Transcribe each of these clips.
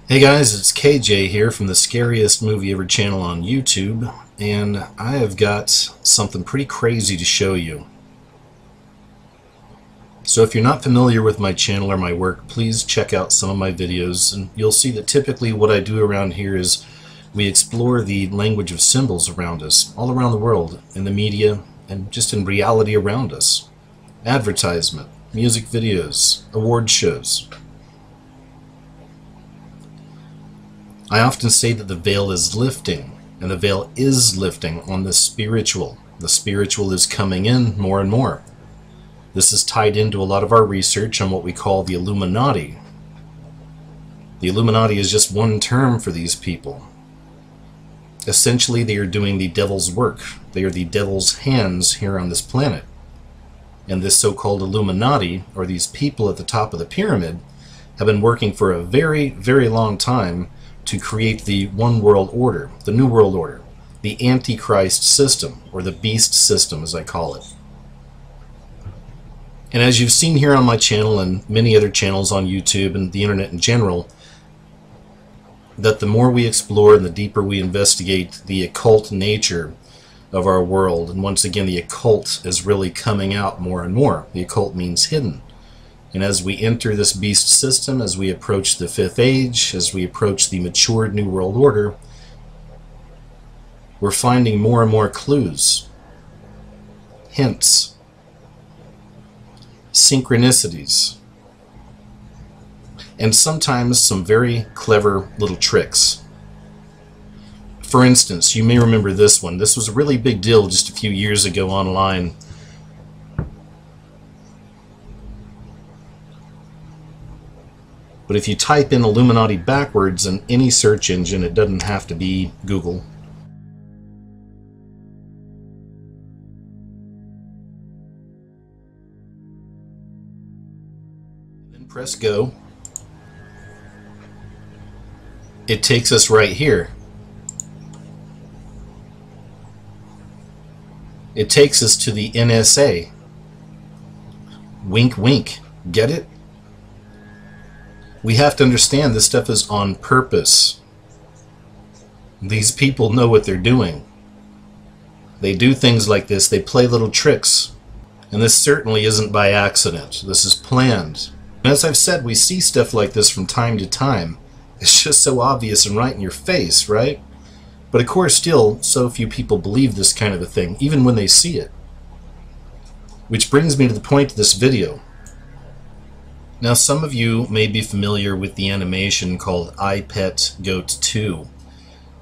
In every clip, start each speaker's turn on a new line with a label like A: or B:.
A: Hey guys, it's KJ here from the Scariest Movie Ever channel on YouTube, and I have got something pretty crazy to show you. So if you're not familiar with my channel or my work, please check out some of my videos, and you'll see that typically what I do around here is we explore the language of symbols around us, all around the world, in the media, and just in reality around us. Advertisement, music videos, award shows. I often say that the veil is lifting, and the veil is lifting on the spiritual. The spiritual is coming in more and more. This is tied into a lot of our research on what we call the Illuminati. The Illuminati is just one term for these people. Essentially, they are doing the devil's work. They are the devil's hands here on this planet. And this so-called Illuminati, or these people at the top of the pyramid, have been working for a very, very long time to create the one world order, the new world order, the Antichrist system, or the beast system as I call it. And as you've seen here on my channel and many other channels on YouTube and the internet in general, that the more we explore and the deeper we investigate the occult nature of our world, and once again the occult is really coming out more and more. The occult means hidden. And as we enter this beast system, as we approach the fifth age, as we approach the matured New World Order, we're finding more and more clues, hints, synchronicities, and sometimes some very clever little tricks. For instance, you may remember this one. This was a really big deal just a few years ago online. But if you type in Illuminati backwards in any search engine, it doesn't have to be Google. Then press go. It takes us right here. It takes us to the NSA. Wink, wink. Get it? We have to understand this stuff is on purpose. These people know what they're doing. They do things like this. They play little tricks. And this certainly isn't by accident. This is planned. And as I've said, we see stuff like this from time to time. It's just so obvious and right in your face, right? But of course, still, so few people believe this kind of a thing, even when they see it. Which brings me to the point of this video. Now, some of you may be familiar with the animation called I, Pet, Goat 2.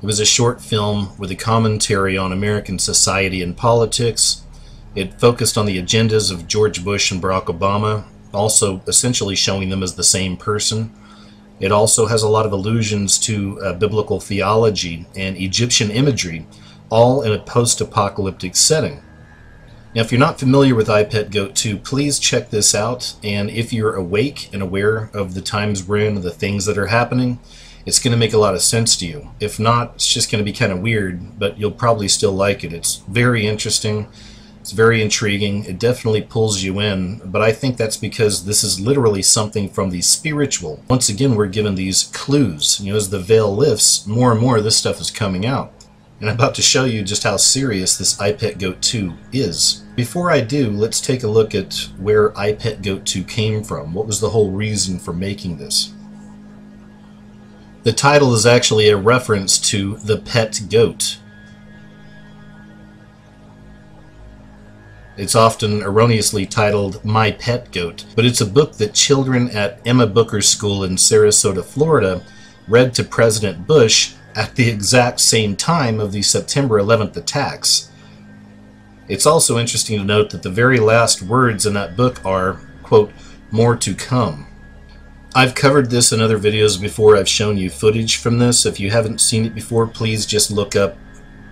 A: It was a short film with a commentary on American society and politics. It focused on the agendas of George Bush and Barack Obama, also essentially showing them as the same person. It also has a lot of allusions to biblical theology and Egyptian imagery, all in a post-apocalyptic setting. Now, if you're not familiar with I, Pet, Goat 2, please check this out, and if you're awake and aware of the times we're in, the things that are happening, it's going to make a lot of sense to you. If not, it's just going to be kind of weird, but you'll probably still like it. It's very interesting. It's very intriguing. It definitely pulls you in, but I think that's because this is literally something from the spiritual. Once again, we're given these clues. You know, as the veil lifts, more and more this stuff is coming out. And I'm about to show you just how serious this I, Pet, Goat 2 is. Before I do, let's take a look at where I, Pet, Goat 2 came from. What was the whole reason for making this? The title is actually a reference to the pet goat. It's often erroneously titled My Pet Goat, but it's a book that children at Emma Booker's school in Sarasota, Florida, read to President Bush at the exact same time of the September 11th attacks. It's also interesting to note that the very last words in that book are, quote, more to come. I've covered this in other videos before. I've shown you footage from this. If you haven't seen it before, please just look up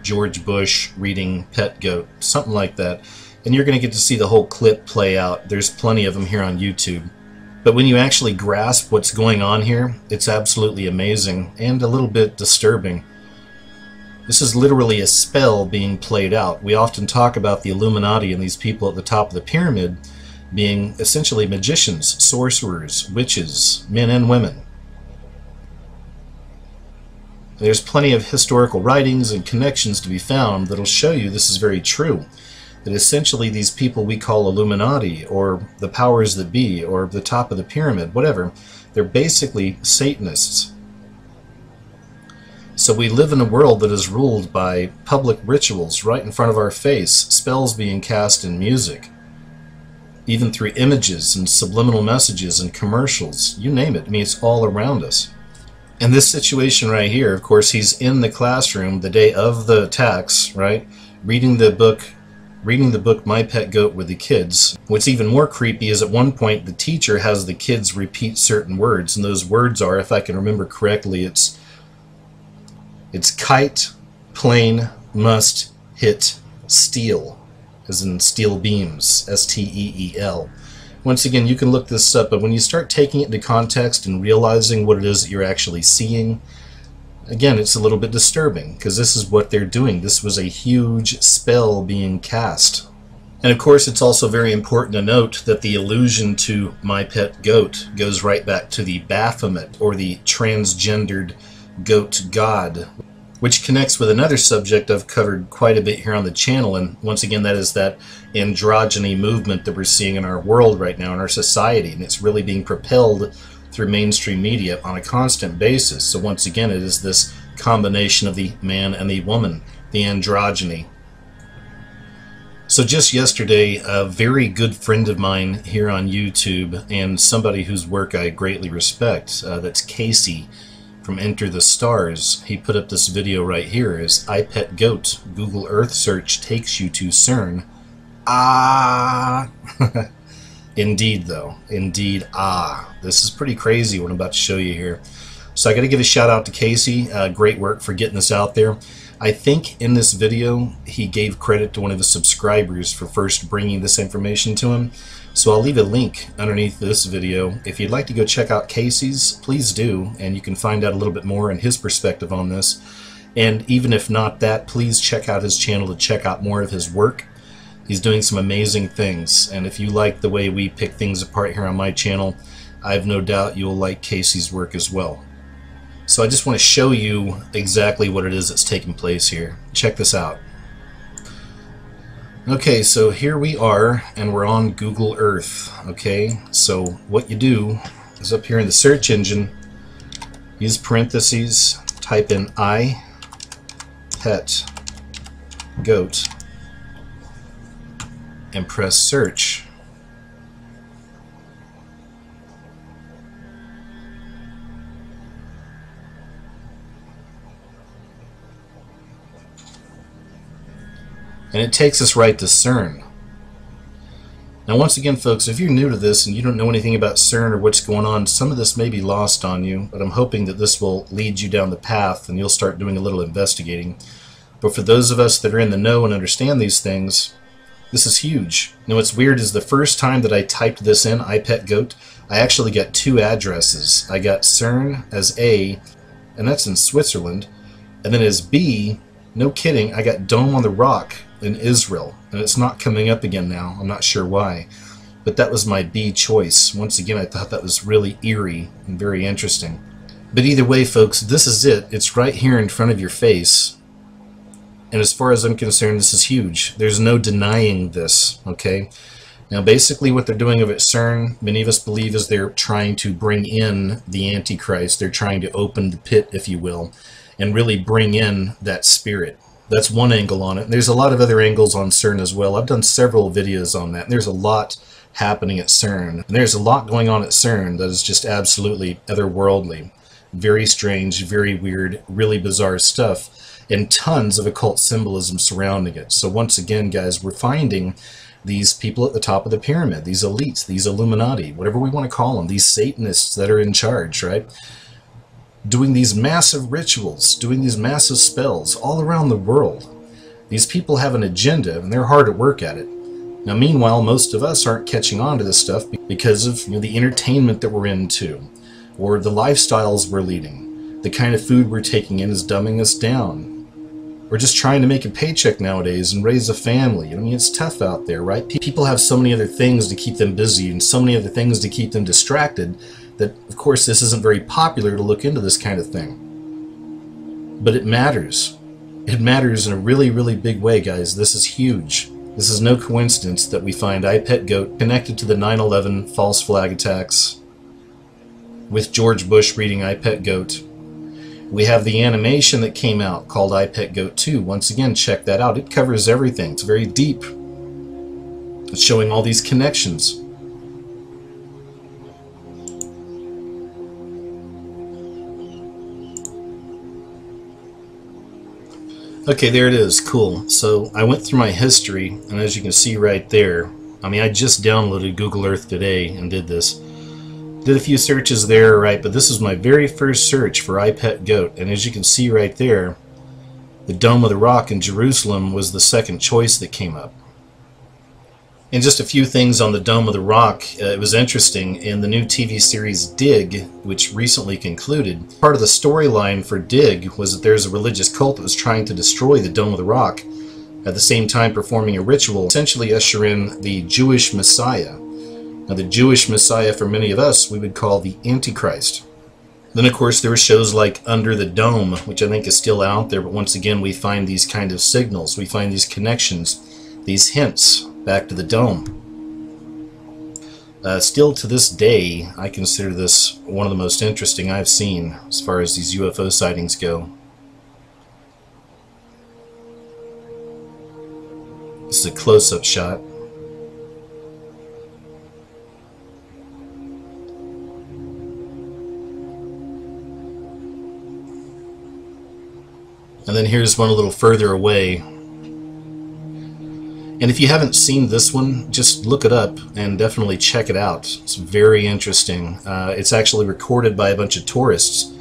A: George Bush reading Pet Goat, something like that, and you're going to get to see the whole clip play out. There's plenty of them here on YouTube. But when you actually grasp what's going on here, it's absolutely amazing and a little bit disturbing. This is literally a spell being played out. We often talk about the Illuminati and these people at the top of the pyramid being essentially magicians, sorcerers, witches, men and women. There's plenty of historical writings and connections to be found that'll show you this is very true. That essentially these people we call Illuminati, or the powers that be, or the top of the pyramid, whatever, they're basically Satanists. So we live in a world that is ruled by public rituals right in front of our face, spells being cast in music, even through images and subliminal messages and commercials, you name it. I mean, it's all around us. And this situation right here, of course, he's in the classroom the day of the attacks, right? Reading the book My Pet Goat with the kids. What's even more creepy is at one point the teacher has the kids repeat certain words, and those words are, if I can remember correctly, it's kite, plane, must, hit, steel, as in steel beams, S-T-E-E-L. Once again, you can look this up, but when you start taking it into context and realizing what it is that you're actually seeing, again, it's a little bit disturbing, because this is what they're doing. This was a huge spell being cast. And of course, it's also very important to note that the allusion to My Pet Goat goes right back to the Baphomet, or the transgendered goat god, which connects with another subject I've covered quite a bit here on the channel, and once again, that is that androgyny movement that we're seeing in our world right now, in our society, and it's really being propelled through mainstream media on a constant basis. So once again, it is this combination of the man and the woman, the androgyny. So just yesterday, a very good friend of mine here on YouTube, and somebody whose work I greatly respect, that's Casey from Enter the Stars, he put up this video right here, is I Pet Goat, Google Earth search takes you to CERN. Ah! Indeed, though. Indeed, ah. This is pretty crazy what I'm about to show you here. So I got to give a shout out to Casey. Great work for getting this out there. I think in this video, he gave credit to one of his subscribers for first bringing this information to him. So I'll leave a link underneath this video. If you'd like to go check out Casey's, please do, and you can find out a little bit more and his perspective on this. And even if not that, please check out his channel to check out more of his work. He's doing some amazing things, and if you like the way we pick things apart here on my channel, I have no doubt you'll like Casey's work as well. So I just want to show you exactly what it is that's taking place here. Check this out. Okay, so here we are, and we're on Google Earth. Okay, so what you do is up here in the search engine, use parentheses, type in I Pet Goat, and press search. And it takes us right to CERN. Now once again, folks, if you're new to this and you don't know anything about CERN or what's going on, some of this may be lost on you, but I'm hoping that this will lead you down the path and you'll start doing a little investigating. But for those of us that are in the know and understand these things, this is huge. Now what's weird is the first time that I typed this in, I Pet Goat, I actually got two addresses. I got CERN as A, and that's in Switzerland, and then as B, no kidding, I got Dome on the Rock in Israel, and it's not coming up again now. I'm not sure why, but that was my B choice. Once again, I thought that was really eerie and very interesting. But either way, folks, this is it. It's right here in front of your face. And as far as I'm concerned, this is huge. There's no denying this, okay? Now, basically what they're doing over at CERN, many of us believe, is they're trying to bring in the Antichrist. They're trying to open the pit, if you will, and really bring in that spirit. That's one angle on it. And there's a lot of other angles on CERN as well. I've done several videos on that. And there's a lot happening at CERN. And there's a lot going on at CERN that is just absolutely otherworldly. Very strange, very weird, really bizarre stuff. And tons of occult symbolism surrounding it. So once again, guys, we're finding these people at the top of the pyramid, these elites, these Illuminati, whatever we want to call them, these Satanists that are in charge, right? Doing these massive rituals, doing these massive spells all around the world. These people have an agenda, and they're hard at work at it. Now, meanwhile, most of us aren't catching on to this stuff because of the entertainment that we're into, or the lifestyles we're leading. The kind of food we're taking in is dumbing us down. We're just trying to make a paycheck nowadays and raise a family. I mean, it's tough out there, right? People have so many other things to keep them busy and so many other things to keep them distracted that, of course, this isn't very popular to look into this kind of thing. But it matters. It matters in a really, really big way, guys. This is huge. This is no coincidence that we find iPetGoat connected to the 9/11 false flag attacks, with George Bush reading iPetGoat. We have the animation that came out called iPetGoat 2. Once again, check that out. It covers everything. It's very deep. It's showing all these connections. Okay, there it is. Cool. So I went through my history, and as you can see right there, I mean, I just downloaded Google Earth today and did this. Did a few searches there, right, but this is my very first search for iPetGoat, and as you can see right there, the Dome of the Rock in Jerusalem was the second choice that came up. And just a few things on the Dome of the Rock. It was interesting, in the new TV series Dig, which recently concluded, part of the storyline for Dig was that there's a religious cult that was trying to destroy the Dome of the Rock, at the same time performing a ritual, essentially usher in the Jewish Messiah. Now, the Jewish Messiah, for many of us, we would call the Antichrist. Then, of course, there were shows like Under the Dome, which I think is still out there, but once again, we find these kind of signals, we find these connections, these hints back to the dome. Still to this day, I consider this one of the most interesting I've seen as far as these UFO sightings go. This is a close-up shot. And then here's one a little further away. And if you haven't seen this one, just look it up and definitely check it out. It's very interesting. It's actually recorded by a bunch of tourists.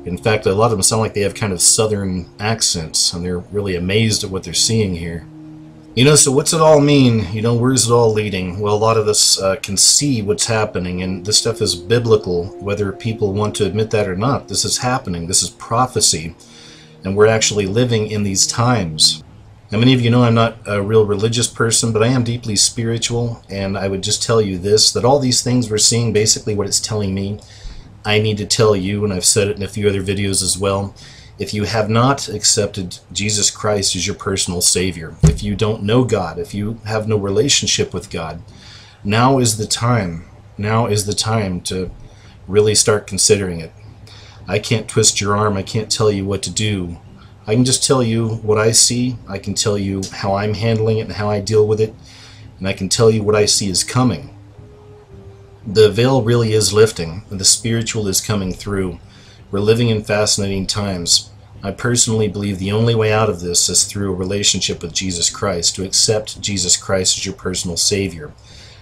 A: In fact, a lot of them sound like they have kind of southern accents, and they're really amazed at what they're seeing here. You know, so what's it all mean? You know, where's it all leading? Well, a lot of us can see what's happening, and this stuff is biblical, whether people want to admit that or not. This is happening. This is prophecy, and we're actually living in these times. Now, many of you know I'm not a real religious person, but I am deeply spiritual, and I would just tell you this, that all these things we're seeing, basically what it's telling me, I need to tell you, and I've said it in a few other videos as well, if you have not accepted Jesus Christ as your personal Savior, if you don't know God, if you have no relationship with God, now is the time. Now is the time to really start considering it. I can't twist your arm. I can't tell you what to do. I can just tell you what I see. I can tell you how I'm handling it and how I deal with it. And I can tell you what I see is coming. The veil really is lifting, and the spiritual is coming through. We're living in fascinating times. I personally believe the only way out of this is through a relationship with Jesus Christ, to accept Jesus Christ as your personal Savior.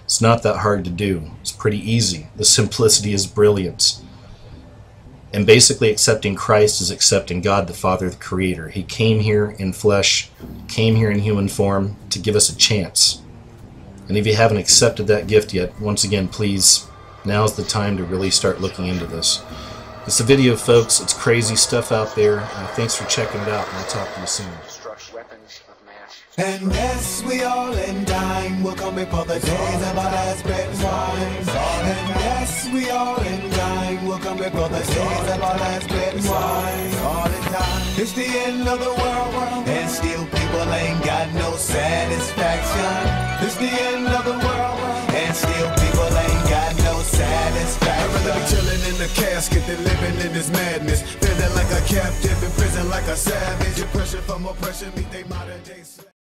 A: It's not that hard to do. It's pretty easy. The simplicity is brilliant. And basically accepting Christ is accepting God the Father, the Creator. He came here in flesh, came here in human form to give us a chance. And if you haven't accepted that gift yet, once again, please, now's the time to really start looking into this. It's a video, folks. It's crazy stuff out there. Thanks for checking it out, and I'll talk to you soon.
B: And yes, we all in dying. We're coming for the days of our last breath and wine. And yes, we all in dying. We're coming for the days of our last breath and wine. All in time. It's the end of the world, and still people ain't got no satisfaction. It's the end of the world, and still people ain't got no satisfaction. I'd rather be chilling in the casket than living in this madness. Feeling like a captive in prison, like a savage. Depression from oppression, meet they modern day.